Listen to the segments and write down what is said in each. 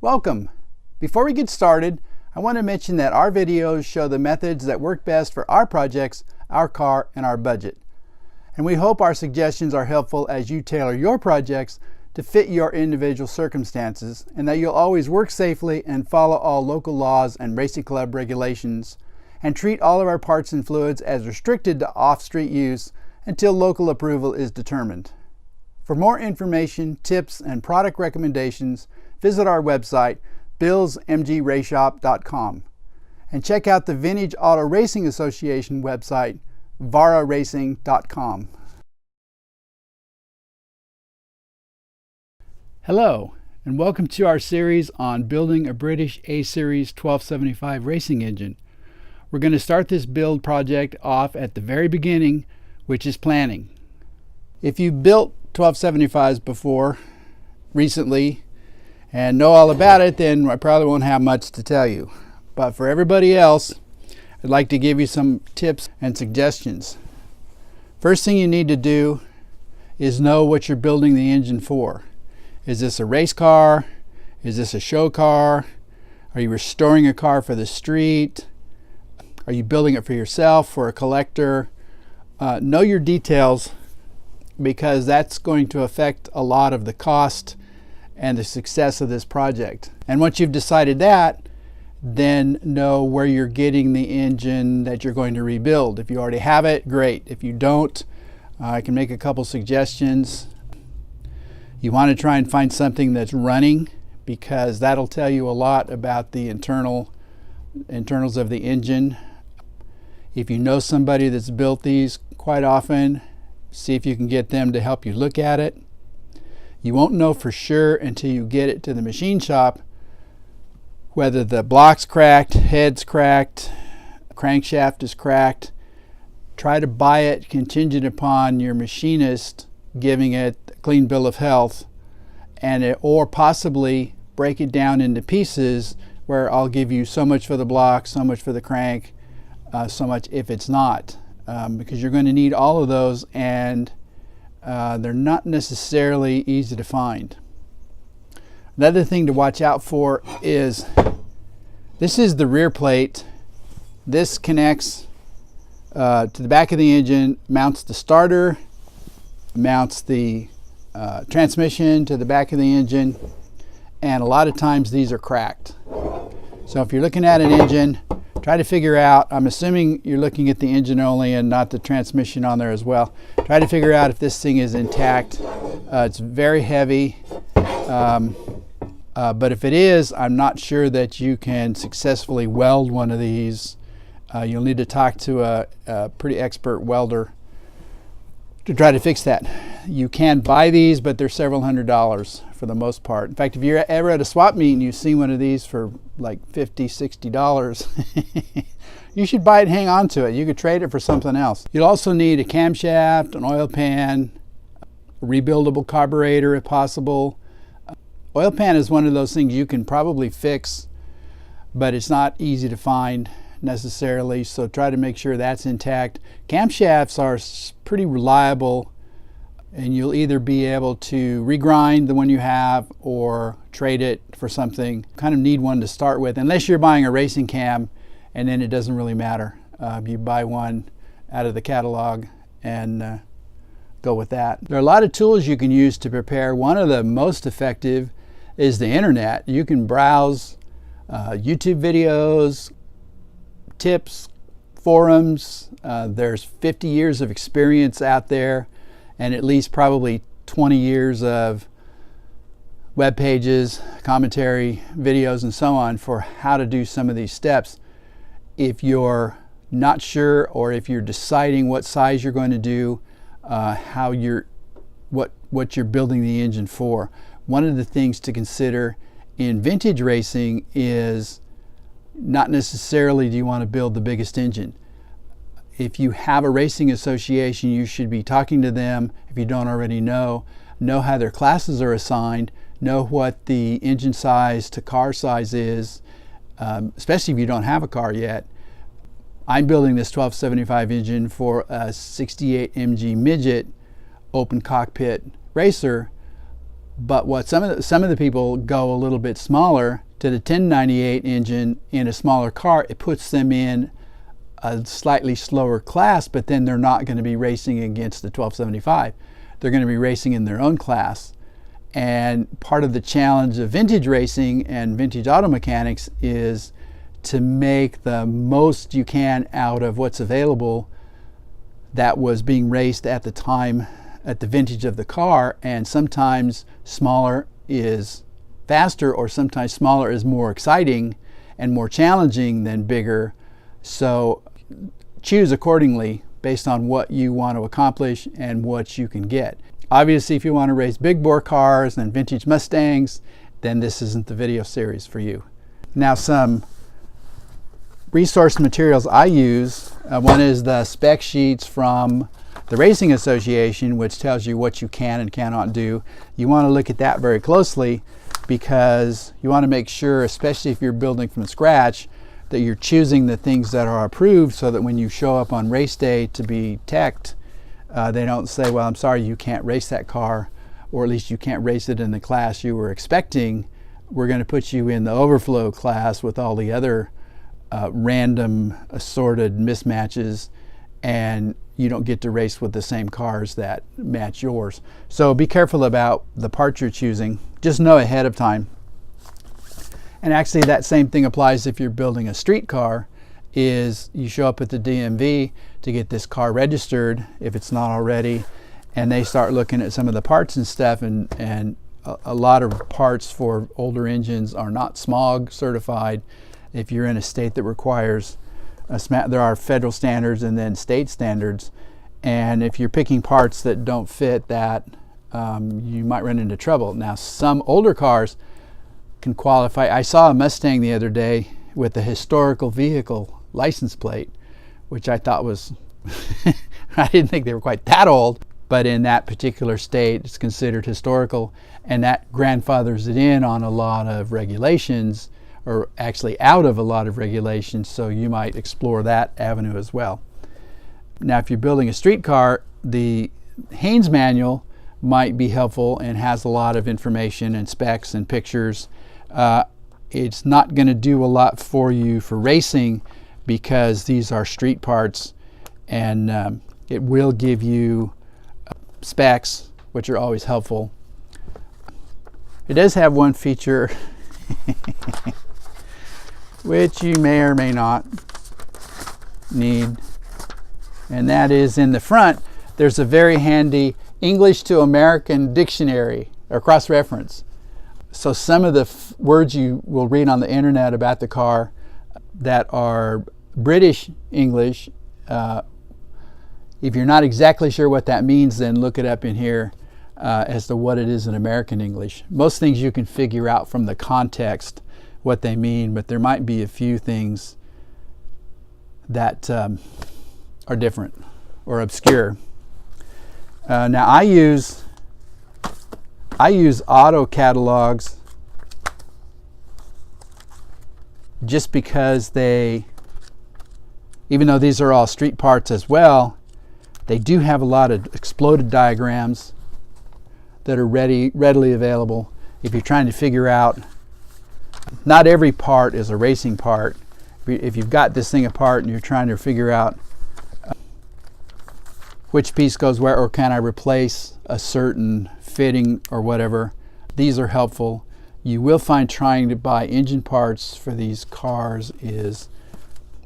Welcome! Before we get started, I want to mention that our videos show the methods that work best for our projects, our car, and our budget. And we hope our suggestions are helpful as you tailor your projects to fit your individual circumstances, and that you'll always work safely and follow all local laws and racing club regulations, and treat all of our parts and fluids as restricted to off-street use until local approval is determined. For more information, tips, and product recommendations, visit our website, billsmgraceshop.com, and check out the Vintage Auto Racing Association website, vararacing.com. Hello, and welcome to our series on building a British A-Series 1275 racing engine. We're going to start this build project off at the very beginning, which is planning. If you've built 1275s before, recently, and know all about it, then I probably won't have much to tell you. But for everybody else, I'd like to give you some tips and suggestions. First thing you need to do is know what you're building the engine for. Is this a race car? Is this a show car? Are you restoring a car for the street? Are you building it for yourself, for a collector? Know your details, because that's going to affect a lot of the cost and the success of this project. And once you've decided that, then know where you're getting the engine that you're going to rebuild. If you already have it, great. If you don't, I can make a couple suggestions. You want to try and find something that's running, because that'll tell you a lot about the internals of the engine. If you know somebody that's built these quite often, see if you can get them to help you look at it. You won't know for sure until you get it to the machine shop whether the block's cracked, head's cracked, crankshaft is cracked. Try to buy it contingent upon your machinist giving it a clean bill of health, or possibly break it down into pieces where I'll give you so much for the block, so much for the crank, so much if it's not, because you're going to need all of those, and they're not necessarily easy to find. Another thing to watch out for is, this is the rear plate. This connects to the back of the engine, mounts the starter, mounts the transmission to the back of the engine, and a lot of times these are cracked. So if you're looking at an engine, try to figure out, I'm assuming you're looking at the engine only and not the transmission on there as well. Try to figure out if this thing is intact. It's very heavy, but if it is, I'm not sure that you can successfully weld one of these. You'll need to talk to a pretty expert welder to try to fix that. You can buy these, but they're several $100s for the most part. In fact, if you're ever at a swap meet and you see one of these for like $50, $60, you should buy it and hang on to it. You could trade it for something else. You'll also need a camshaft, an oil pan, a rebuildable carburetor if possible. Oil pan is one of those things you can probably fix, but it's not easy to find necessarily, so try to make sure that's intact. Camshafts are pretty reliable, and you'll either be able to regrind the one you have or trade it for something. Kind of need one to start with, unless you're buying a racing cam, and then it doesn't really matter. You buy one out of the catalog and go with that. There are a lot of tools you can use to prepare. One of the most effective is the internet. You can browse YouTube videos, tips, forums. There's 50 years of experience out there, and at least probably 20 years of web pages, commentary, videos, and so on for how to do some of these steps. If you're not sure, or if you're deciding what size you're going to do, what you're building the engine for, one of the things to consider in vintage racing is not necessarily do you want to build the biggest engine. If you have a racing association, you should be talking to them, if you don't already know how their classes are assigned, know what the engine size to car size is, especially if you don't have a car yet. I'm building this 1275 engine for a 68 MG midget open cockpit racer, But what some of the people go a little bit smaller to the 1098 engine in a smaller car. It puts them in a slightly slower class, but then they're not going to be racing against the 1275. They're going to be racing in their own class. And part of the challenge of vintage racing and vintage auto mechanics is to make the most you can out of what's available that was being raced at the time, at the vintage of the car. And sometimes smaller is faster, or sometimes smaller is more exciting and more challenging than bigger. So choose accordingly based on what you want to accomplish and what you can get. Obviously, if you want to race big bore cars and vintage Mustangs, then this isn't the video series for you. Now, some resource materials I use. One is the spec sheets from the Racing Association, which tells you what you can and cannot do. You want to look at that very closely because you want to make sure, especially if you're building from scratch, that you're choosing the things that are approved so that when you show up on race day to be teched, they don't say, well, I'm sorry, you can't race that car, or at least you can't race it in the class you were expecting. We're going to put you in the overflow class with all the other random assorted mismatches, and you don't get to race with the same cars that match yours. So be careful about the parts you're choosing. Just know ahead of time. And actually that same thing applies if you're building a street car. Is you show up at the DMV to get this car registered if it's not already, and they start looking at some of the parts and stuff, and a lot of parts for older engines are not smog certified. If you're in a state that requires there are federal standards and then state standards, and if you're picking parts that don't fit that, you might run into trouble. Now, some older cars can qualify. I saw a Mustang the other day with a historical vehicle license plate, which I thought was I didn't think they were quite that old, but in that particular state it's considered historical, and that grandfathers it in on a lot of regulations, or actually out of a lot of regulations, so you might explore that avenue as well. Now, if you're building a street car, the Haynes manual might be helpful and has a lot of information and specs and pictures. It's not going to do a lot for you for racing because these are street parts, and it will give you specs, which are always helpful. It does have one feature which you may or may not need, and that is in the front there's a very handy English to American dictionary or cross-reference. So some of the words you will read on the internet about the car that are British English, if you're not exactly sure what that means, then look it up in here as to what it is in American English. Most things you can figure out from the context what they mean, but there might be a few things that are different or obscure. Now I use auto catalogs just because even though these are all street parts as well, they do have a lot of exploded diagrams that are readily available. If you're trying to figure out, not every part is a racing part. If you've got this thing apart and you're trying to figure out which piece goes where, or can I replace a certain fitting or whatever, these are helpful. You will find trying to buy engine parts for these cars is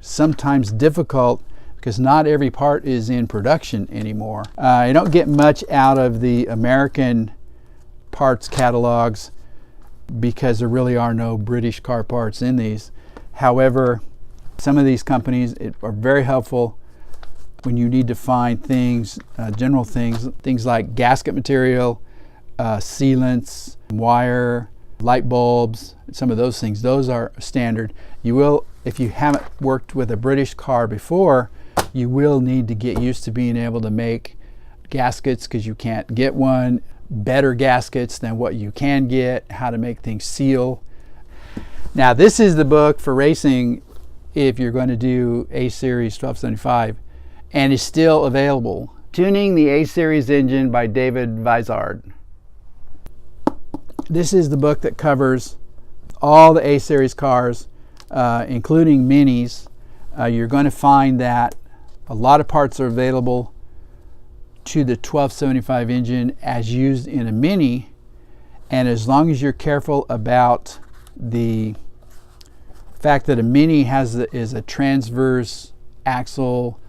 sometimes difficult because not every part is in production anymore. I don't get much out of the American parts catalogs because there really are no British car parts in these. However, some of these companies are very helpful when you need to find things, general things like gasket material, sealants, wire, light bulbs, some of those things. Those are standard. You will, if you haven't worked with a British car before, you will need to get used to being able to make gaskets because you can't get one, better gaskets than what you can get, how to make things seal. Now this is the book for racing if you're going to do A-Series 1275, and is still available. Tuning the A-Series Engine by David Vizard. This is the book that covers all the A-Series cars, including Minis. You're going to find that a lot of parts are available to the 1275 engine as used in a Mini, and as long as you're careful about the fact that a Mini is a transverse axle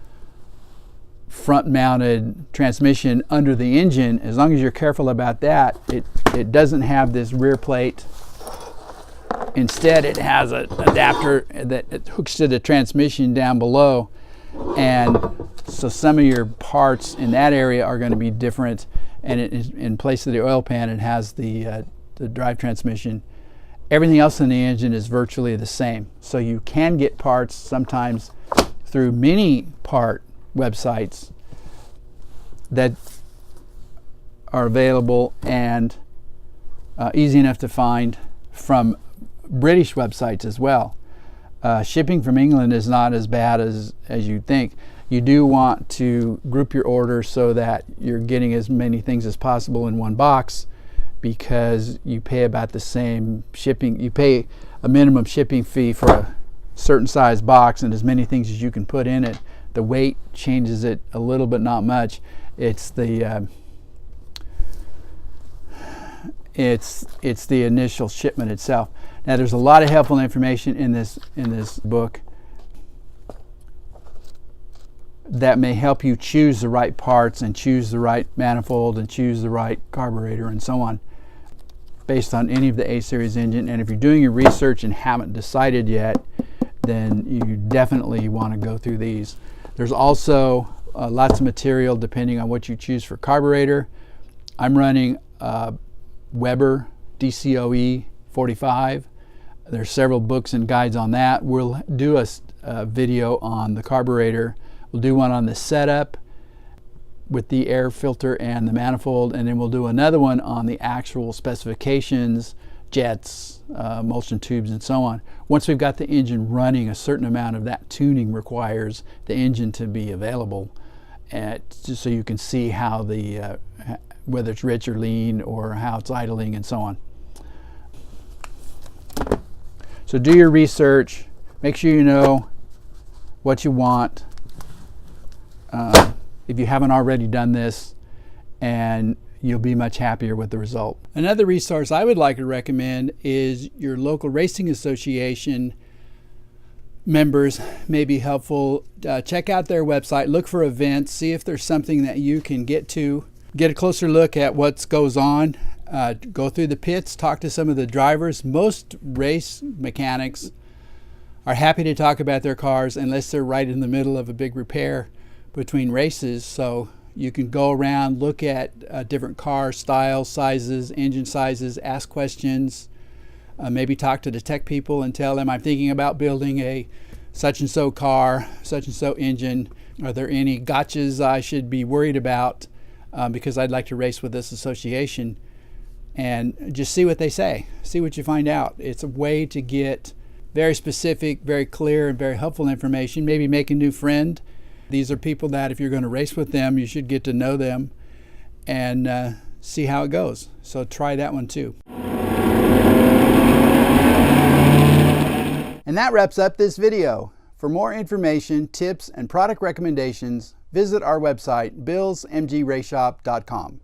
front mounted transmission under the engine, as long as you're careful about that, it doesn't have this rear plate. Instead, it has an adapter that it hooks to the transmission down below, and so some of your parts in that area are going to be different. And it is, in place of the oil pan, it has the drive transmission. Everything else in the engine is virtually the same. So you can get parts sometimes through Mini part websites that are available and easy enough to find from British websites as well. Shipping from England is not as bad as you'd think. You do want to group your orders so that you're getting as many things as possible in one box, because you pay about the same shipping. You pay a minimum shipping fee for a certain size box and as many things as you can put in it. The weight changes it a little, but not much. It's the initial shipment itself. Now, there's a lot of helpful information in this book that may help you choose the right parts and choose the right manifold and choose the right carburetor and so on, based on any of the A-Series engine. And if you're doing your research and haven't decided yet, then you definitely want to go through these. There's also lots of material depending on what you choose for carburetor. I'm running Weber DCOE 45. There's several books and guides on that. We'll do a video on the carburetor. We'll do one on the setup with the air filter and the manifold, and then we'll do another one on the actual specifications, jets, emulsion tubes, and so on. Once we've got the engine running, a certain amount of that tuning requires the engine to be available, just so you can see how whether it's rich or lean or how it's idling and so on. So do your research. Make sure you know what you want. If you haven't already done this, and you'll be much happier with the result. Another resource I would like to recommend is your local racing association members may be helpful. Check out their website, look for events, see if there's something that you can get to. Get a closer look at what goes on. Go through the pits, talk to some of the drivers. Most race mechanics are happy to talk about their cars unless they're right in the middle of a big repair between races. So you can go around, look at different car styles, sizes, engine sizes, ask questions, maybe talk to the tech people and tell them, I'm thinking about building a such and so car, such and so engine. Are there any gotchas I should be worried about because I'd like to race with this association? And just see what they say, see what you find out. It's a way to get very specific, very clear, and very helpful information. Maybe make a new friend. These are people that if you're going to race with them, you should get to know them and see how it goes. So try that one too. And that wraps up this video. For more information, tips, and product recommendations, visit our website, billsmgraceshop.com.